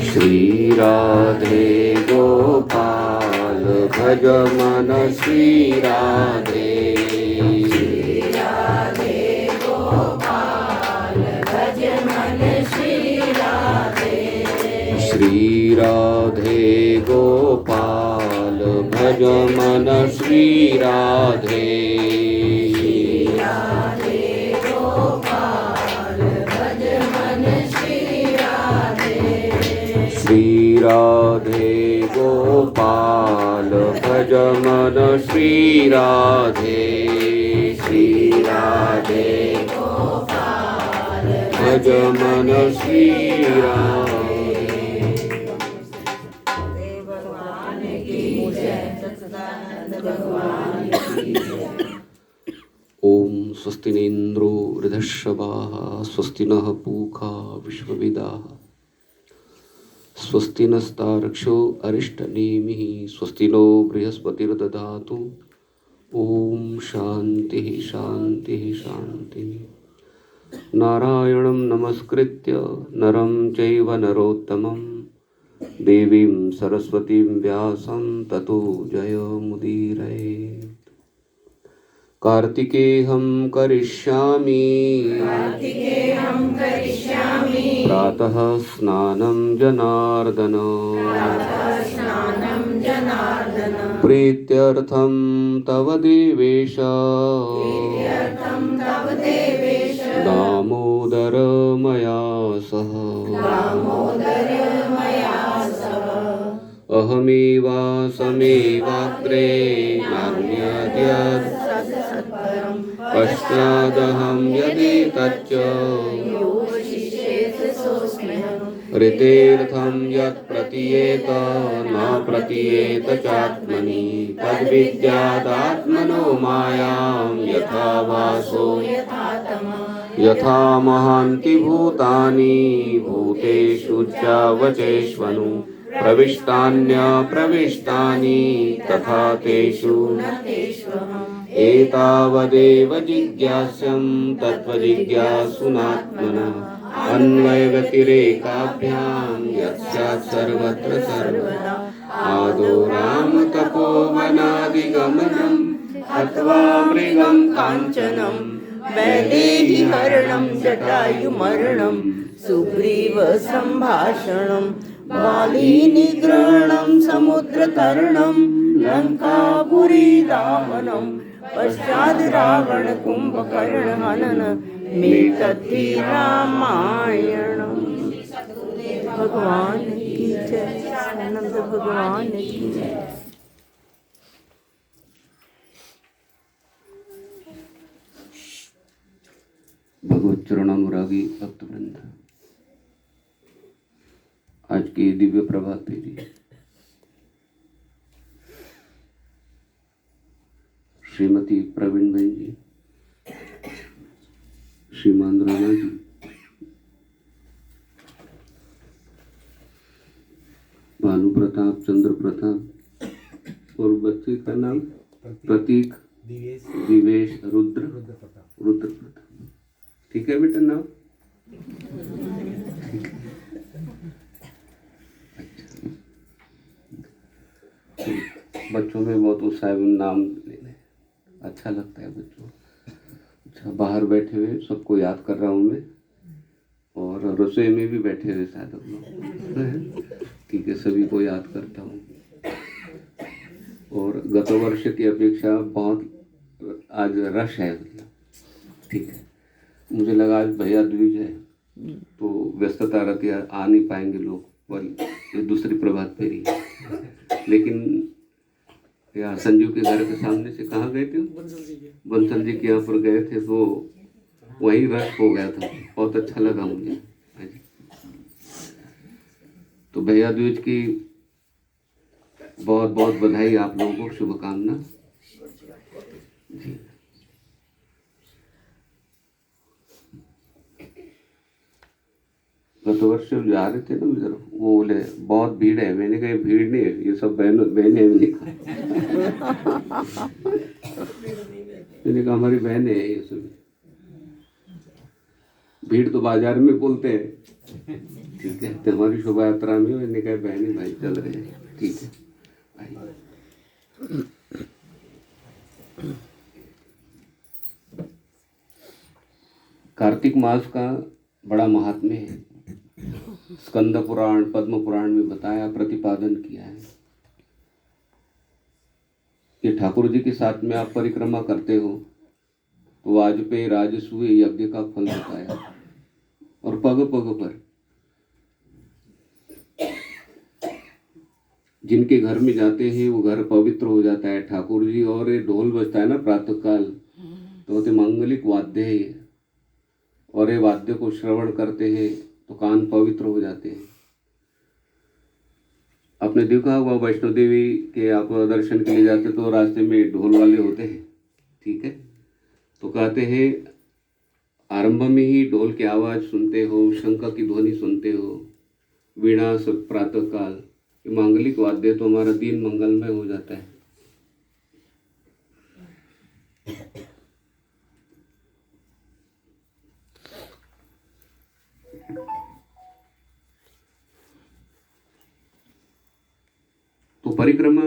श्री राधे गोपाल भज मन श्री राधे। श्री राधे गोपाल भज मन श्री राधे। श्री राधे गोपाल भज मन श्री राधे। श्री राधे गोपाल भज मन श्री राधे। भगवान की जय, सच्चिदानंद भगवान की जय। ओम स्वस्ति न इंद्रो वृद्धश्रवाः स्वस्ति नः पूषा विश्ववेदाः स्वस्ति नस्तार्क्ष्यो अरिष्टनेमिः स्वस्ति नो बृहस्पतिर्दधातु। ओम शांति शांति शांति। नारायणं नमस्कृत्य नरं चैव नरोत्तमं देवीं सरस्वतीं व्यासं ततो जयमुदीरयेत्। कार्तिकेयं करिष्यामि प्रातः स्नानं जनार्दन प्रीत्यर्थं तव देवेश दामोदर मया सह। अहमेवासमेवाग्रे नान्यद्यत् पश्चादहं यदेतच्च ऋतेर्थं यत् प्रतीयेत न प्रतीयेत चात्मनि तद्विद्यादात्मनो मायां यथा वासो यथा महान्ति भूतानि भूतेषु च वचेष्वनु प्रविष्टान्यप्रविष्टानि तथा तेषु एतावदेव जिज्ञास्यं तत्त्वजिज्ञासुनात्मनः अन्वयव्यतिरेकाभ्यां यत्स्यात् सर्वत्र सर्वदा आदौ रामतपोवनादिगमनम् हत्वा मृगं काञ्चनं वैदेहीहरणं जटायुमरणं सुग्रीवसम्भाषणं वालीनिग्रहणं समुद्रतरणं लङ्कापुरीदामनं पश्चाद् रावणकुम्भकर्णहनन मेतद्धि रामायणं। भगवान की जय, आनंद भगवान की जय। भगवत चरणानुरागी भक्तवृंद, आज की दिव्य प्रभात फेरी श्रीमती प्रवीण बहन जी, श्रीमान राणा जी, भानु प्रताप, चंद्र प्रताप और बच्चे का नाम प्रतीक, दिवेश, रुद्र प्रताप। ठीक है बेटा नाम? बच्चों में बहुत उत्साह नाम लेने, अच्छा लगता है बच्चों। अच्छा, बाहर बैठे हुए सबको याद कर रहा हूँ मैं, और रसोई में भी बैठे हुए शायद हम लोग, ठीक है, सभी को याद करता हूँ। और गत वर्ष की अपेक्षा बहुत आज रश है, मतलब ठीक है। मुझे लगा आज भैया द्विज है तो व्यस्तता रहती है, आ नहीं पाएंगे लोग, पर ये दूसरी प्रभात फेरी है। लेकिन या संजू के घर के सामने से कहाँ गए थे? बंसल जी के यहाँ पर गए थे, तो वही रश हो गया था, बहुत अच्छा लगा मुझे। तो भैया द्विज की बहुत बहुत बधाई, आप लोगों को शुभकामना जी। गत वर्ष जब जा रहे थे ना उधर, वो बोले बहुत भीड़ है। मैंने कहा भीड़ नहीं है, ये सब बहनें। मैंने कहा हमारी बहन है ये सब, भीड़ तो बाजार में बोलते हैं, ठीक है, तो हमारी शोभा यात्रा में मैंने कहा बहनी भाई चल रहे हैं, ठीक है भाई। कार्तिक मास का बड़ा महात्म्य है, स्कंद पुराण पद्म पुराण में बताया, प्रतिपादन किया है कि ठाकुर जी के साथ में आप परिक्रमा करते हो तो वाजपेयी राजसूय यज्ञ का फल बताया, और पग पग पर जिनके घर में जाते हैं वो घर पवित्र हो जाता है ठाकुर जी। और ये ढोल बजता है ना प्रातः काल, तो होते मांगलिक वाद्य है ये, और ये वाद्य को श्रवण करते हैं तो कान पवित्र हो जाते हैं। आपने देखा होगा वैष्णो देवी के आप दर्शन के लिए जाते तो रास्ते में ढोल वाले होते हैं, ठीक है, तो कहते हैं आरंभ में ही ढोल की आवाज़ सुनते हो, शंख की ध्वनि सुनते हो, वीणा सब प्रातः काल, मांगलिक वाद्य तो हमारा दिन मंगलमय हो जाता है। तो परिक्रमा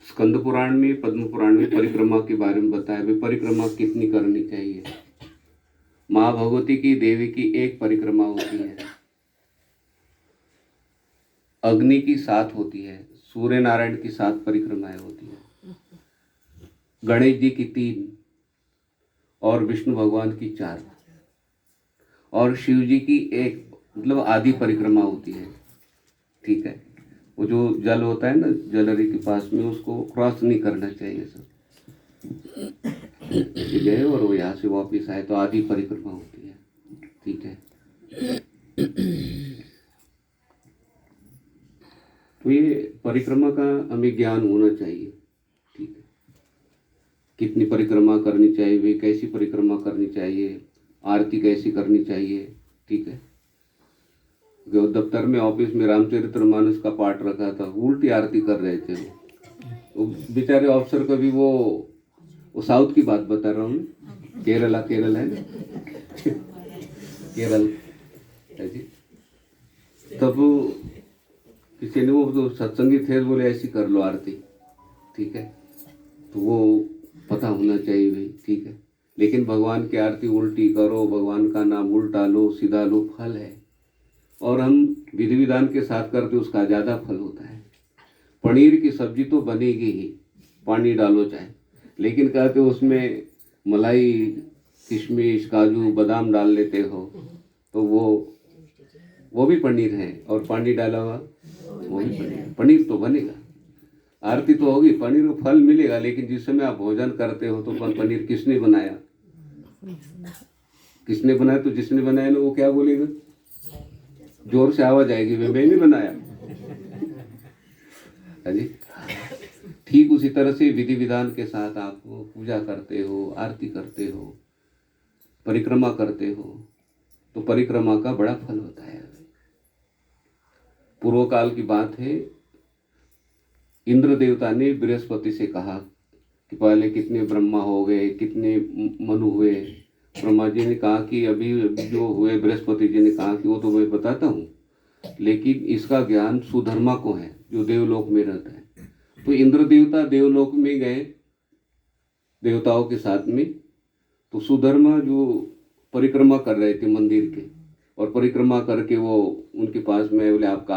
स्कंद पुराण में पद्म पुराण में परिक्रमा के बारे में बताया, वे परिक्रमा कितनी करनी चाहिए। माँ भगवती की देवी की एक परिक्रमा होती है, अग्नि की 7 होती है, सूर्य नारायण की 7 परिक्रमाएं होती है, गणेश जी की 3 और विष्णु भगवान की 4 और शिव जी की 1 मतलब आधी परिक्रमा होती है, ठीक है। वो जो जल होता है ना जलरी के पास में, उसको क्रॉस नहीं करना चाहिए सब, गए और वो यहाँ से वापिस आए तो आधी परिक्रमा होती है, ठीक है। तो ये परिक्रमा का हमें ज्ञान होना चाहिए, ठीक है, कितनी परिक्रमा करनी चाहिए, वे कैसी परिक्रमा करनी चाहिए, आरती कैसी करनी चाहिए, ठीक है। जो दफ्तर में ऑफिस में रामचरितमानस का पाठ रखा था, उल्टी आरती कर रहे थे वो बेचारे ऑफिसर को भी, वो साउथ की बात बता रहा हूँ, केरल है ना केरल है जी। तब किसी ने, वो तो सत्संगी थे, बोले ऐसी कर लो आरती, ठीक है, तो वो पता होना चाहिए भाई, ठीक है। लेकिन भगवान की आरती उल्टी करो, भगवान का नाम उल्टा लो सीधा लो, फल है, और हम विधि विधान के साथ करते उसका ज़्यादा फल होता है। पनीर की सब्जी तो बनेगी ही, पानी डालो चाहे, लेकिन कहते उसमें मलाई किशमिश काजू बादाम डाल लेते हो तो वो भी पनीर है, और पानी डाला हुआ वो भी पनीर, पनीर तो बनेगा। आरती तो होगी, पनीर को फल मिलेगा, लेकिन जिस समय आप भोजन करते हो तो पनीर किसने बनाया, किसने बनाया, तो जिसने बनाया ना वो क्या बोलेगा, जोर से आवाज आएगी, मैंने बनाया है जी। ठीक उसी तरह से विधि विधान के साथ आप पूजा करते हो, आरती करते हो, परिक्रमा करते हो, तो परिक्रमा का बड़ा फल होता है। पूर्व काल की बात है, इंद्र देवता ने बृहस्पति से कहा कि पहले कितने ब्रह्मा हो गए, कितने मनु हुए। ब्रह्मा जी ने कहा कि अभी जो हुए, बृहस्पति जी ने कहा कि वो तो मैं बताता हूँ, लेकिन इसका ज्ञान सुधर्मा को है जो देवलोक में रहता है। तो इंद्र देवता देवलोक में गए देवताओं के साथ में, तो सुधर्मा जो परिक्रमा कर रहे थे मंदिर के, और परिक्रमा करके वो उनके पास में बोले आपका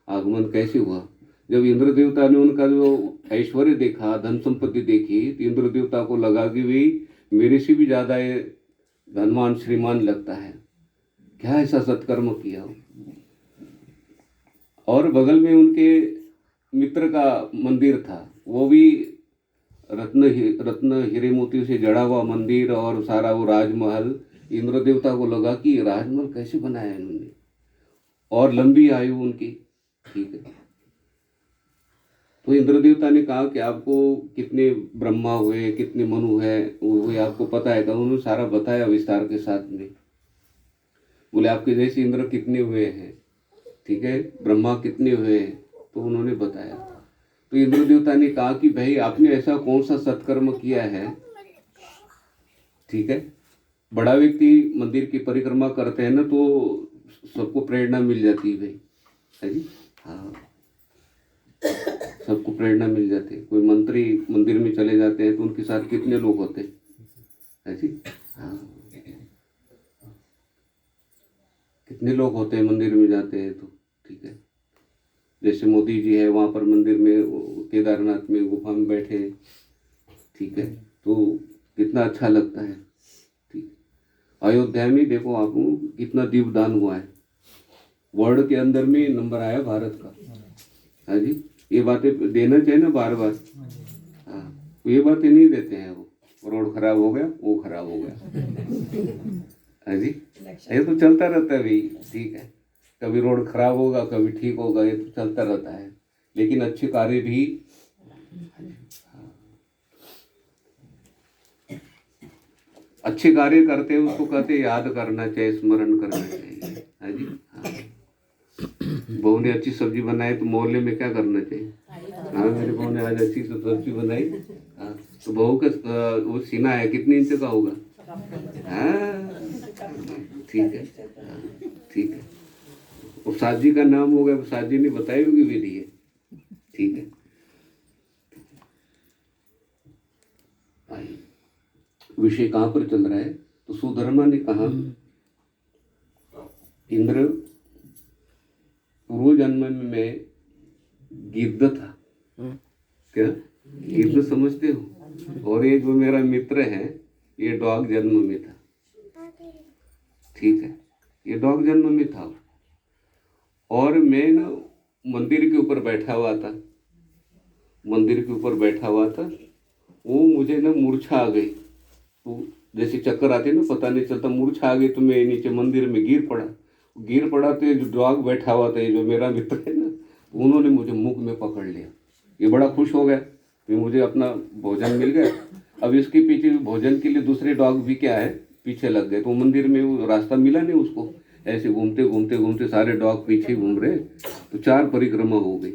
आगमन कैसे हुआ। जब इंद्र देवता ने उनका जो ऐश्वर्य देखा, धन संपत्ति देखी, तो इंद्र देवता को लगा कि भाई मेरे से भी ज़्यादा ये धनवान श्रीमान लगता है, क्या ऐसा सत्कर्म किया हो। और बगल में उनके मित्र का मंदिर था, वो भी रत्न हीरे मोती से जड़ा हुआ मंदिर और सारा वो राजमहल। इंद्र देवता को लगा कि राजमहल कैसे बनाया इन्होंने, और लंबी आयु उनकी, ठीक है। तो इंद्र देवता ने कहा कि आपको कितने ब्रह्मा हुए, कितने मनु है वो आपको पता है। उन्होंने सारा बताया विस्तार के साथ में। बोले आपके जैसे इंद्र कितने हुए हैं, ठीक है, ब्रह्मा कितने हुए हैं, तो उन्होंने बताया। तो इंद्र देवता ने कहा कि भाई आपने ऐसा कौन सा सत्कर्म किया है, ठीक है। बड़ा व्यक्ति मंदिर की परिक्रमा करते हैं ना तो सबको प्रेरणा मिल जाती है भाई, है जी। हाँ, सबको प्रेरणा मिल जाती है। कोई मंत्री मंदिर में चले जाते हैं तो उनके साथ कितने लोग होते हैं, है जी। हाँ, कितने लोग होते हैं मंदिर में जाते हैं तो, ठीक है। जैसे मोदी जी है, वहाँ पर मंदिर में केदारनाथ में गुफा में बैठे, ठीक है, तो कितना अच्छा लगता है, ठीक। अयोध्या में देखो आप कितना दीपदान हुआ है, वर्ल्ड के अंदर में नंबर आया भारत का, हाँ जी। ये बातें देना चाहिए ना बार बार। हाँ, तो ये बातें नहीं देते हैं वो, रोड खराब हो गया, वो खराब हो गया, हाँ जी। ये तो चलता रहता है भाई, ठीक है। कभी रोड खराब होगा, कभी ठीक होगा, ये तो चलता रहता है। लेकिन अच्छे कार्य भी, अच्छे कार्य करते हैं उसको कहते हैं याद करना चाहिए, स्मरण करना चाहिए, हाँ जी। हाँ, बहू ने अच्छी सब्जी बनाई तो मोहल्ले में क्या करना चाहिए, हाँ मेरे बहू ने आज अच्छी सब्जी बनाई, हाँ, तो बहू का वो सीना है कितने इंच का होगा, हाँ, ठीक है, हाँ, ठीक है। और साथ जी का नाम हो गया, साथ जी ने बताई होगी विधि है, ठीक है। विषय कहाँ पर चल रहा है, तो सुधर्मा ने कहा इंद्र पूर्व जन्म में मैं गिद्ध था, क्या गिद्ध समझते हो, और ये जो मेरा मित्र है ये डॉग जन्म में था, ठीक है, ये डॉग जन्म में था। और मैं ना मंदिर के ऊपर बैठा हुआ था, मंदिर के ऊपर बैठा हुआ था, वो मुझे ना मूर्छा आ गई, तो जैसे चक्कर आते ना पता नहीं चलता, मूर्छा आ गई तो मैं नीचे मंदिर में गिर पड़ा तो ये जो डॉग बैठा हुआ था, ये जो मेरा मित्र है ना, उन्होंने मुझे मुख में पकड़ लिया। ये बड़ा खुश हो गया कि मुझे अपना भोजन मिल गया। अब इसके पीछे भोजन के लिए दूसरे डॉग भी क्या है पीछे लग गए, तो मंदिर में वो रास्ता मिला नहीं उसको, ऐसे घूमते घूमते घूमते सारे डॉग पीछे घूम रहे, तो 4 परिक्रमा हो गई।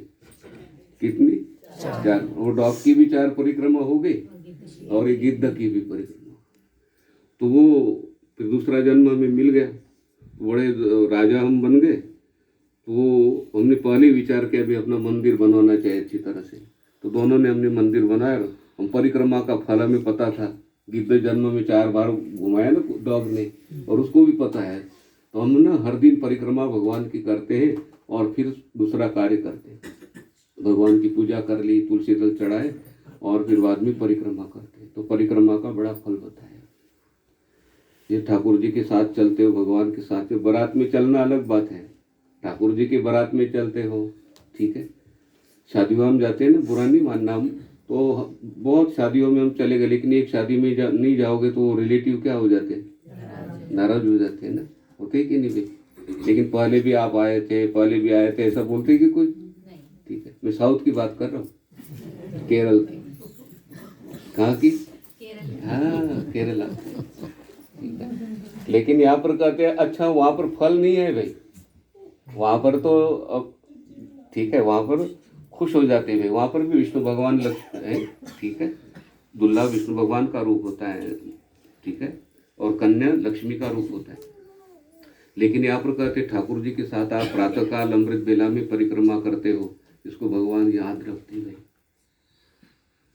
कितनी? 4। वो डॉग की भी 4 परिक्रमा हो गई और ये गिद्ध की भी परिक्रमा। तो वो फिर दूसरा जन्म हमें मिल गया, बड़े राजा हम बन गए। तो हमने पहले विचार किया भी अपना मंदिर बनवाना चाहिए अच्छी तरह से, तो दोनों ने हमने मंदिर बनाया। हम परिक्रमा का फल हमें पता था, गिद्ध जन्म में 4 बार घुमाया ना डॉग ने, और उसको भी पता है। तो हम ना हर दिन परिक्रमा भगवान की करते हैं और फिर दूसरा कार्य करते हैं, भगवान की पूजा कर ली, तुलसी दल चढ़ाए और फिर बाद में परिक्रमा करते हैं। तो परिक्रमा का बड़ा फल बताया। ये ठाकुर जी के साथ चलते हो, भगवान के साथ, बारात में चलना अलग बात है, ठाकुर जी की बारात में चलते हो, ठीक है। शादियों में जाते हैं ना, बुरा नहीं मानना हम, तो बहुत शादियों में हम चले गए, लेकिन एक शादी में नहीं जाओगे तो रिलेटिव क्या हो जाते हैं, नाराज हो जाते हैं ना, होते कि नहीं भाई। लेकिन पहले भी आप आए थे, पहले भी आए थे, ऐसा बोलते कि कोई, ठीक है। मैं साउथ की बात कर रहा हूँ, केरल की, कहाँ की, हाँ केरला, ठीक है। लेकिन यहाँ पर कहते हैं अच्छा वहाँ पर फल नहीं है भाई, वहाँ पर तो अब ठीक है, वहाँ पर खुश हो जाते हैं भाई, वहाँ पर भी विष्णु भगवान है, ठीक है। दुल्हा विष्णु भगवान का रूप होता है, ठीक है, और कन्या लक्ष्मी का रूप होता है। लेकिन यहाँ पर कहते हैं ठाकुर जी के साथ आप प्रातःकाल अमृत बेला में परिक्रमा करते हो, इसको भगवान याद रखते हैं भाई,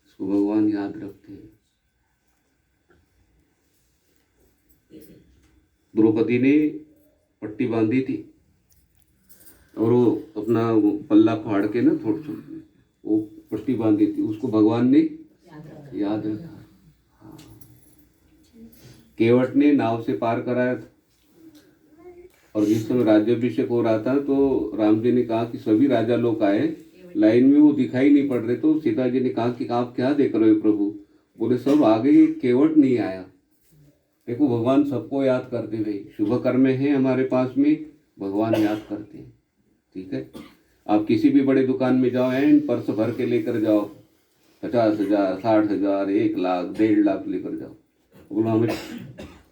इसको भगवान याद रखते हैं। द्रौपदी ने पट्टी बांधी थी और वो अपना पल्ला फाड़ के ना थोड़ा थोड़ा वो पट्टी बांधी थी, उसको भगवान ने याद रखा। हाँ। केवट ने नाव से पार कराया था, और जिस समय राज्याभिषेक हो रहा था तो राम जी ने कहा कि सभी राजा लोग आए, लाइन में वो दिखाई नहीं पड़ रहे, तो सीता जी ने कहा कि आप क्या देख रहे हो प्रभु, बोले सब आ गए, केवट नहीं आया। देखो भगवान सबको याद करते भाई, शुभ कर्म है हमारे पास में, भगवान याद करते हैं, ठीक है। आप किसी भी बड़े दुकान में जाओ एंड पर्स भर के लेकर जाओ, 50,000 60,000 1 लाख 1.5 लाख लेकर जाओ, बोलो हमें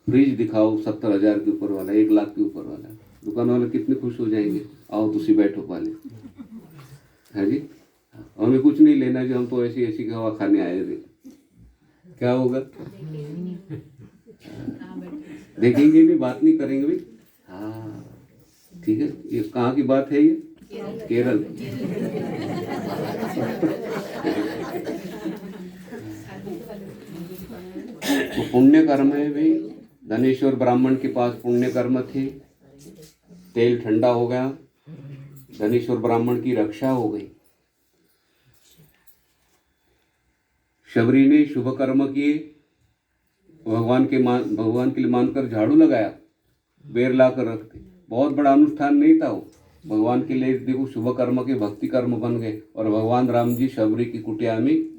फ्रिज दिखाओ 70,000 के ऊपर वाला, 1 लाख के ऊपर वाला, दुकान वाले कितने खुश हो जाएंगे, आओ तुसी बैठो पहले, है जी। हमें कुछ नहीं लेना कि हम तो ऐसी ऐसी हवा खाने आए थे, क्या होगा? देखेंगे नहीं, बात नहीं करेंगे भाई। हाँ ठीक है, ये कहाँ की बात है? ये केरल। तो पुण्य कर्म है भाई। धनेश्वर ब्राह्मण के पास पुण्य कर्म थे, तेल ठंडा हो गया, धनेश्वर ब्राह्मण की रक्षा हो गई। शबरी ने शुभ कर्म किए, भगवान के लिए मानकर झाड़ू लगाया, बेर ला कर रखते। बहुत बड़ा अनुष्ठान नहीं था वो, भगवान के लिए देखो शुभ कर्म के भक्ति कर्म बन गए। और भगवान राम जी शबरी की कुटिया में।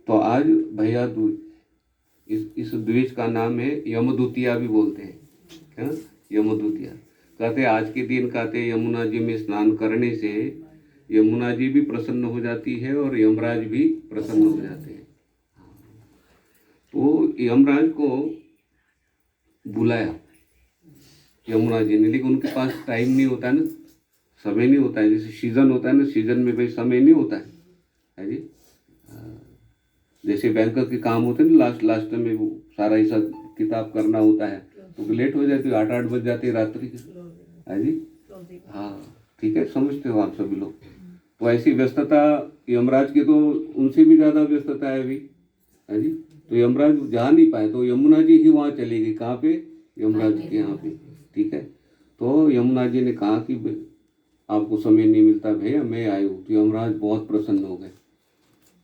तो आज भैया दूज, इस द्विज का नाम है यमदूतिया भी बोलते हैं। क्या? यमदूतिया। कहते आज के दिन कहते यमुना जी में स्नान करने से यमुना जी भी प्रसन्न हो जाती है और यमराज भी प्रसन्न हो जाते हैं। तो यमराज को बुलाया यमुना जी ने, लेकिन उनके पास टाइम नहीं होता है ना, समय नहीं होता है। जैसे सीजन होता है ना, सीजन में भाई समय नहीं होता है जी। जैसे बैंक के काम होते हैं ना, लास्ट में वो सारा हिसाब किताब करना होता है, तो लेट हो जाती है, 8 बज जाती है रात्रि के, है जी। हाँ ठीक है, समझते हो आप सभी लोग। तो ऐसी व्यस्तता यमराज की तो उनसे भी ज़्यादा व्यस्तता है अभी, है जी। तो यमराज जा नहीं पाए, तो यमुना जी ही वहाँ चली गई। कहाँ पे? यमराज के यहाँ पे, ठीक है। तो यमुना जी ने कहा कि आपको समय नहीं मिलता भैया, मैं आई हूँ। तो यमराज बहुत प्रसन्न हो गए,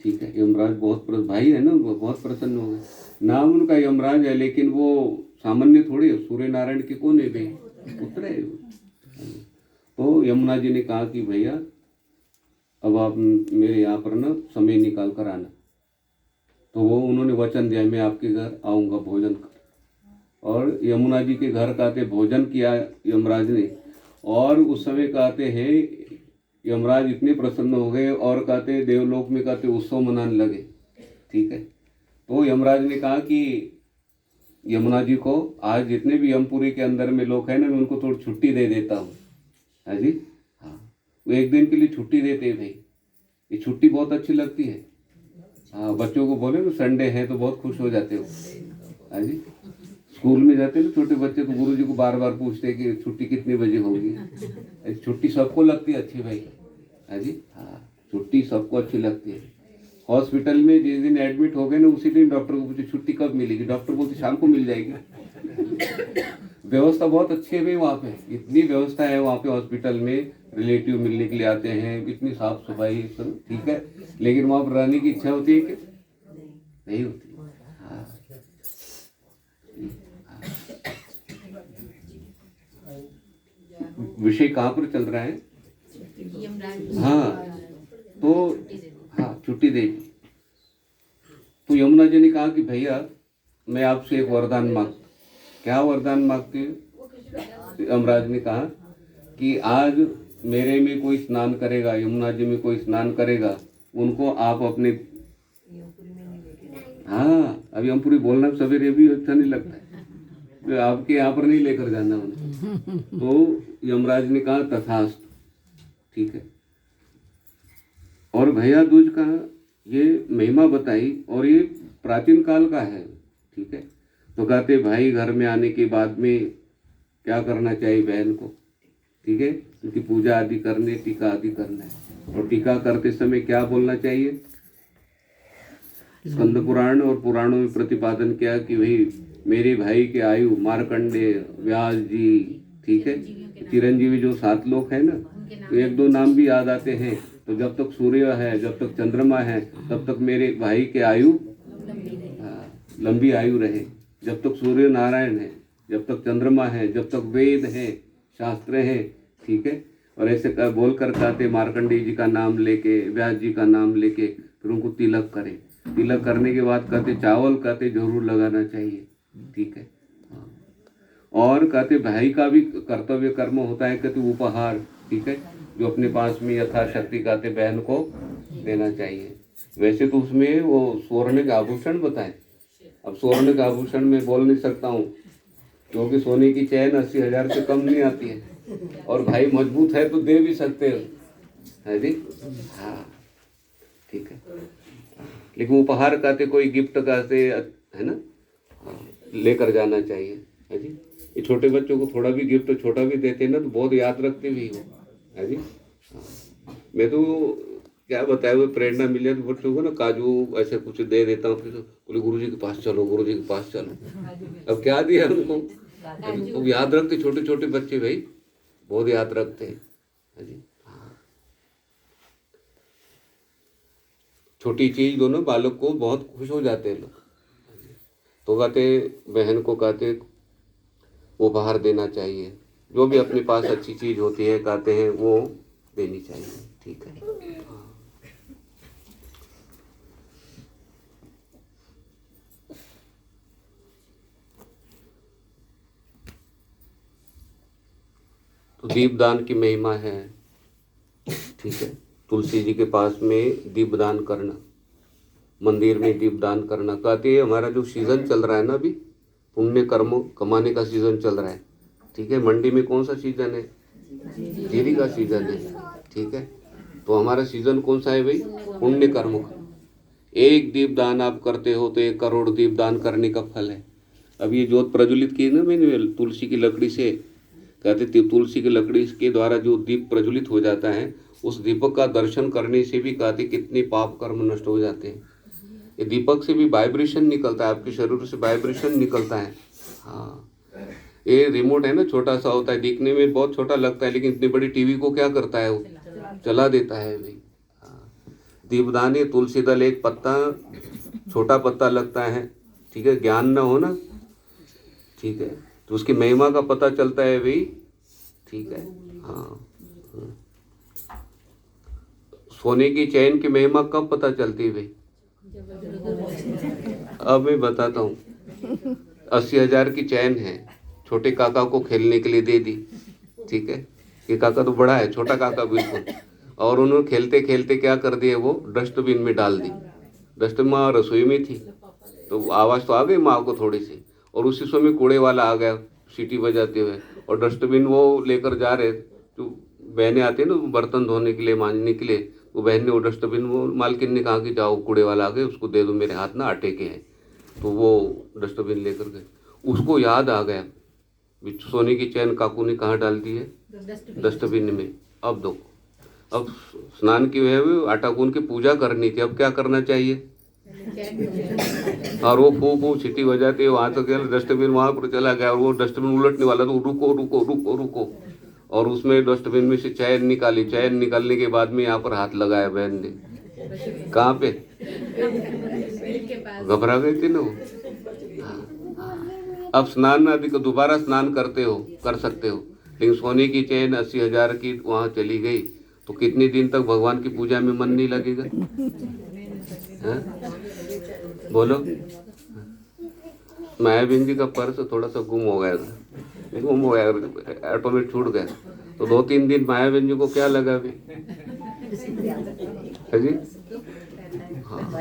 ठीक है। यमराज बहुत भाई है ना, वो बहुत प्रसन्न हो गए। नाम उनका यमराज है, लेकिन वो सामान्य थोड़े, सूर्य नारायण के कौन है भाई, पुत्र है। तो यमुना जी ने कहा कि भैया अब आप मेरे यहाँ पर ना समय निकाल कर आना। तो वो उन्होंने वचन दिया, मैं आपके घर आऊँगा भोजन कर। और यमुना जी के घर कहते भोजन किया यमराज ने, और उस समय कहते हैं यमराज इतने प्रसन्न हो गए और कहते देवलोक में कहते उत्सव मनाने लगे, ठीक है। तो यमराज ने कहा कि यमुना जी को आज जितने भी यमपुरी के अंदर में लोग हैं ना, मैं उनको थोड़ी छुट्टी दे देता हूँ, है जी। हाँ, वो एक दिन के लिए छुट्टी देते हैं भाई, ये छुट्टी बहुत अच्छी लगती है। हाँ, बच्चों को बोले ना संडे है तो बहुत खुश हो जाते हो, है जी। स्कूल में जाते हैं ना छोटे बच्चे, तो गुरुजी को बार बार पूछते हैं कि छुट्टी कितने बजे होगी। छुट्टी सबको लगती है अच्छी भाई, है जी। हाँ, छुट्टी सबको अच्छी लगती है। हॉस्पिटल में जिस दिन एडमिट हो गए ना, उसी दिन डॉक्टर को पूछे छुट्टी कब मिलेगी, डॉक्टर बोलते शाम को मिल जाएगी। व्यवस्था बहुत अच्छी है भाई वहाँ पे, इतनी व्यवस्था है वहाँ पे हॉस्पिटल में। रिलेटिव मिलने के लिए आते हैं, इतनी साफ सफाई सब ठीक है, लेकिन वहाँ पर रहने की इच्छा होती है कि नहीं होती। हाँ, विषय कहाँ पर चल रहा है? हाँ, तो हाँ छुट्टी देगी। तो यमुना जी ने कहा कि भैया मैं आपसे एक वरदान मांग। क्या वरदान मांगते हैं? यमराज ने कहा कि आज मेरे में कोई स्नान करेगा, यमुना जी में कोई स्नान करेगा, उनको आप अपने, हाँ अभी हम पूरी बोलना सवेरे भी अच्छा नहीं लगता है, आपके यहाँ पर नहीं लेकर जाना उनको। तो यमराज ने कहा तथास्तु, ठीक है। और भैया दूज का ये महिमा बताई, और ये प्राचीन काल का है, ठीक है। तो कहते भाई घर में आने के बाद में क्या करना चाहिए बहन को, ठीक है, उनकी पूजा आदि करने, टीका आदि करना है। और टीका करते समय क्या बोलना चाहिए? स्कंद पुराण और पुराणों में प्रतिपादन किया कि भाई मेरे भाई के आयु मार्कंडेय, व्यास जी, ठीक है, चिरंजीवी जो 7 लोग हैं ना, तो 1-2 नाम भी याद आते हैं। तो जब तक सूर्य है, जब तक चंद्रमा है, तब तक मेरे भाई के आयु लंबी आयु रहे। जब तक सूर्य नारायण है, जब तक चंद्रमा है, जब तक वेद है, शास्त्र है, ठीक है। और ऐसे बोल कर कहते मार्कंडेय जी का नाम लेके, व्यास जी का नाम लेके फिर उनको तिलक करें। तिलक करने के बाद कहते चावल कहते जरूर लगाना चाहिए, ठीक है। और कहते भाई का भी कर्तव्य कर्म होता है, कहते उपहार, ठीक है, जो अपने पास में यथाशक्ति कहते बहन को देना चाहिए। वैसे तो उसमें वो स्वर्ण का आभूषण बताए। अब स्वर्ण का आभूषण में बोल नहीं सकता हूँ, क्योंकि सोने की चैन 80,000 से कम नहीं आती है, और भाई मजबूत है तो दे भी सकते हो, है जी। हाँ ठीक है, लेकिन उपहार कहते कोई गिफ्ट कहते है ना, लेकर जाना चाहिए, है जी। ये छोटे बच्चों को थोड़ा भी गिफ्ट छोटा भी देते ना तो बहुत याद रखते भी हो, है जी। हाँ। मैं तो क्या बताया, वो प्रेरणा मिले तो बच्चों को ना काजू ऐसे कुछ दे देता हूँ, फिर बोले गुरुजी के पास चलो, गुरुजी के पास चलो। अब क्या दिया उनको, वो याद रखते, छोटे छोटे बच्चे भाई बहुत याद रखते हैं, है जी। हाँ। छोटी चीज दो ना बालक को, बहुत खुश हो जाते हैं लोग। तो कहते बहन को कहते उपहार देना चाहिए, जो भी अपने पास अच्छी चीज होती है कहते हैं वो देनी चाहिए, ठीक है। तो दीपदान की महिमा है, ठीक है। तुलसी जी के पास में दीपदान करना, मंदिर में दीपदान करना, कहते हैं हमारा जो सीजन चल रहा है ना अभी, पुण्य कर्म कमाने का सीजन चल रहा है, ठीक है। मंडी में कौन सा सीजन है, जीरी का सीजन है, ठीक है। तो हमारा सीजन कौन सा है भाई, पुण्य कर्म का। एक दीपदान आप करते हो तो 1 करोड़ दीपदान करने का फल है। अब ये जोत प्रज्वलित की ना मैंने तुलसी की लकड़ी से, कहते तुलसी की लकड़ी के द्वारा जो दीप प्रज्वलित हो जाता है, उस दीपक का दर्शन करने से भी कहते कितने पाप कर्म नष्ट हो जाते हैं। ये दीपक से भी वाइब्रेशन निकलता है, आपके शरीर से वाइब्रेशन निकलता है। हाँ, ये रिमोट है ना, छोटा सा होता है, दिखने में बहुत छोटा लगता है, लेकिन इतनी बड़ी टीवी को क्या करता है, वो चला देता है भाई। हाँ, दीपदान ये तुलसी दल, एक पत्ता, छोटा पत्ता लगता है, ठीक है। ज्ञान न हो ना, ठीक है, तो उसकी महिमा का पता चलता है भाई, ठीक है। हाँ, सोने की चैन की महिमा कब पता चलती है भाई, अब मैं बताता हूँ। 80,000 की चैन है, छोटे काका को खेलने के लिए दे दी, ठीक है। ये काका तो बड़ा है, छोटा काका बिल्कुल, और उन्होंने खेलते खेलते क्या कर दिया, वो डस्टबिन में डाल दी। डस्टबिन माँ रसोई में थी, तो आवाज़ तो आ गई माँ को थोड़ी सी, और उसी समय कूड़े वाला आ गया सीटी बजाते हुए, और डस्टबिन वो लेकर जा रहे, तो बहनें आती है ना बर्तन धोने के लिए, मांजने के लिए, वो बहन ने वो डस्टबिन, वो मालकिन ने कहा कि जाओ कूड़े वाला आ गए, उसको दे दो, मेरे हाथ ना आटे के हैं। तो वो डस्टबिन लेकर गए, उसको याद आ गया सोने की चैन काकू ने कहाँ डाल दी है, डस्टबिन में। अब दो, अब स्नान की हुए आटा गूंद की पूजा करनी थी, अब क्या करना चाहिए, और वो फू फू सीटी बजाते वहाँ तो क्या, डस्टबिन वहाँ पर चला गया, और वो डस्टबिन उलटने वाला तो रुको रुको रुको रुको, और उसमें डस्टबिन में से चैन निकाली। चैन निकालने के बाद में यहाँ पर हाथ लगाया बहन ने, कहाँ पे, घबरा गई थी ना वो। अब स्नान आदि को दोबारा स्नान करते हो, कर सकते हो, लेकिन सोने की चैन 80,000 की वहाँ चली गई तो कितने दिन तक भगवान की पूजा में मन नहीं लगेगा, है? बोलो। मायाबीन जी का पर्स थोड़ा सा गुम हो गया ऑटो में छूट गया, तो 2-3 दिन मायाबीन जी को क्या लगा अभी, है जी। हाँ,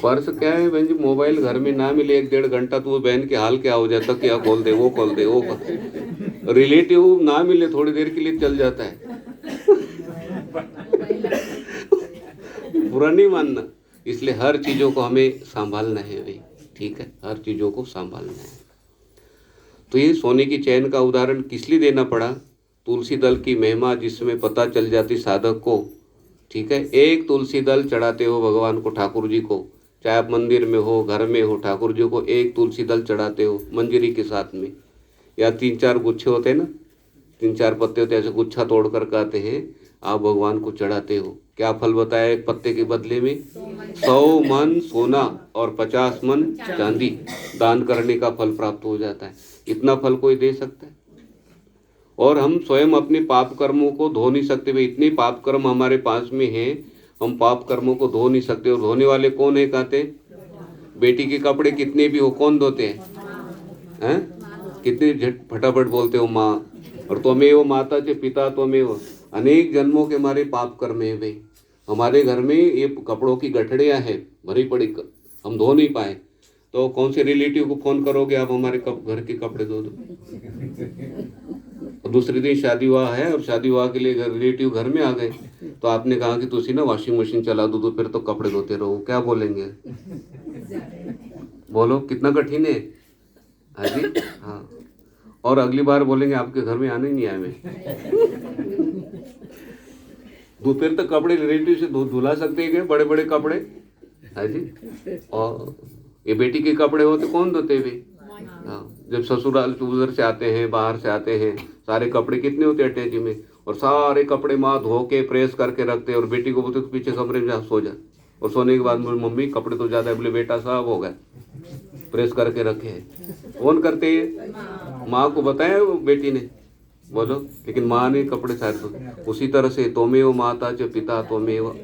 पर्स क्या है बहन जी, मोबाइल घर में ना मिले 1-1.5 घंटा तो वो बहन के हाल क्या हो जाता, क्या खोल दे वो खोल दे वो खोल दे, रिलेटिव ना मिले थोड़ी देर के लिए चल जाता है। बुरा नहीं मानना, इसलिए हर चीज़ों को हमें संभालना है भाई, ठीक है, हर चीज़ों को संभालना है। तो ये सोने की चैन का उदाहरण किस लिए देना पड़ा, तुलसी दल की महिमा जिसमें पता चल जाती साधक को, ठीक है। एक तुलसी दल चढ़ाते हो भगवान को, ठाकुर जी को, चाहे आप मंदिर में हो घर में हो, ठाकुर जी को एक तुलसी दल चढ़ाते हो मंजरी के साथ में, या 3-4 गुच्छे होते हैं ना, 3-4 पत्ते होते हैं, ऐसे गुच्छा तोड़ कर कहते हैं आप भगवान को चढ़ाते हो। क्या फल बताया, एक पत्ते के बदले में 100 मन सोना और 50 मन चांदी दान करने का फल प्राप्त हो जाता है। इतना फल कोई दे सकता है? और हम स्वयं अपने पाप कर्मों को धो नहीं सकते भाई, इतने पाप कर्म हमारे पास में हैं, हम पाप कर्मों को धो नहीं सकते। और धोने वाले कौन है कहते हैं, बेटी के कपड़े कितने भी हो कौन धोते हैं, कितने झट फटाफट बोलते हो माँ, और त्वमेव माता च पिता त्वमेव, अनेक जन्मों के हमारे पाप कर्म है भाई। हमारे घर में ये कपड़ों की गठड़ियाँ हैं भरी पड़ी, हम धो नहीं पाए, तो कौन से रिलेटिव को फोन करोगे आप, हमारे घर के कपड़े धो दो। और दूसरे दिन शादी विवाह है और शादी विवाह के लिए रिलेटिव घर में आ गए, तो आपने कहा कि तुसी ना वॉशिंग मशीन चला दो, तो फिर तो कपड़े धोते रहो, क्या बोलेंगे? बोलो कितना कठिन है। हाँ जी, हाँ। और अगली बार बोलेंगे आपके घर में आने नहीं आए मैं। दोपहर तक कपड़े रिलेटिव से धुला सकते हैं बड़े बड़े कपड़े। हाँ जी, और ये बेटी के कपड़े होते कौन धोते वे? हाँ, जब ससुराल उधर से आते हैं, बाहर से आते हैं, सारे कपड़े कितने होते हैं अटैची में, और सारे कपड़े माँ धो के प्रेस करके रखते हैं, और बेटी को बोलते तो पीछे कमरे में जा सो जा, और सोने के बाद मम्मी कपड़े तो ज़्यादा है, बोले बेटा साहब हो गए, प्रेस करके रखे हैं। कौन करते हैं? माँ को बताया वो बेटी ने, बोलो, लेकिन माँ ने कपड़े सारे धो। उसी तरह से त्वमेव माता च पिता त्वमेव,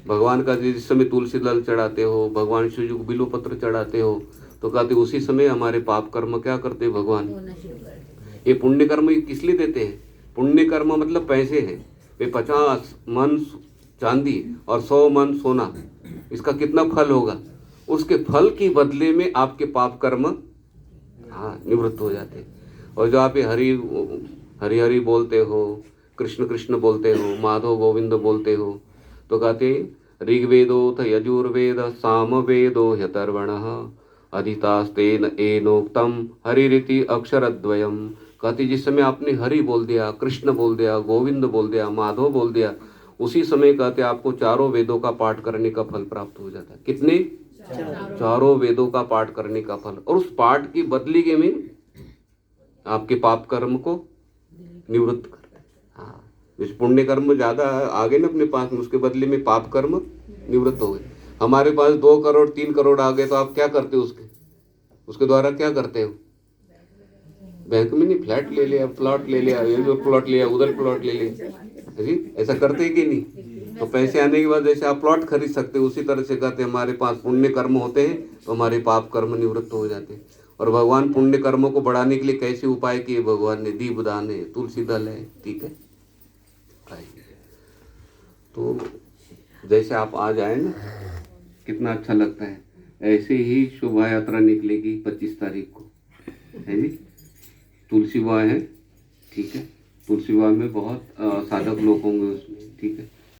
भगवान का जिस समय तुलसी दल चढ़ाते हो, भगवान शिव जी को बिल्व पत्र चढ़ाते हो, तो कहते उसी समय हमारे पाप कर्म क्या करते हैं भगवान? ये पुण्य कर्म किस लिए देते हैं? पुण्य कर्म मतलब पैसे हैं। वे 50 मन चांदी और 100 मन सोना, इसका कितना फल होगा? उसके फल की बदले में आपके पाप कर्म हाँ निवृत्त हो जाते हैं। और जो आप ये हरि हरि हरि बोलते हो, कृष्ण कृष्ण बोलते हो, माधव गोविंद बोलते हो, तो कहते ऋग्वेदोऽथ यजुर्वेद सामवेदो ह्यथर्वणः अधितास्तेन एनोक्तम हरिरिति अक्षरद्वयम। कहते जिस समय आपने हरि बोल दिया, कृष्ण बोल दिया, गोविंद बोल दिया, माधव बोल दिया, उसी समय कहते आपको चारों वेदों का पाठ करने का फल प्राप्त हो जाता है। कितने? चारों वेदों का पाठ करने का फल। और उस पाठ की बदली के में आपके पाप कर्म को निवृत्त करते हैं। हाँ, इस पुण्य कर्म ज्यादा आ गए ना अपने पास में, उसके बदले में पाप कर्म निवृत्त हो गए। हमारे पास 2 करोड़ 3 करोड़ आ गए, तो आप क्या करते हो? उसके द्वारा क्या करते हो? बैंक में नहीं, फ्लैट ले लिया, प्लॉट ले लिया, इधर प्लॉट लिया, उधर प्लॉट ले लिया जी, ऐसा करते हैं कि नहीं? तो पैसे आने के बाद जैसे आप प्लॉट खरीद सकते हो, उसी तरह से कहते हैं हमारे पास पुण्य कर्म होते हैं तो हमारे पाप कर्म निवृत्त हो जाते हैं। और भगवान पुण्य कर्मों को बढ़ाने के लिए कैसे उपाय किए भगवान ने? दीपदान है, तुलसी दल है, ठीक है। तो जैसे आप आ जाए ना, कितना अच्छा लगता है। ऐसे ही शोभा यात्रा निकलेगी 25 तारीख को, है जी। तुलसी विवाह है, ठीक है। तुलसी विवाह में बहुत साधक लोग होंगे उसमें, ठीक है।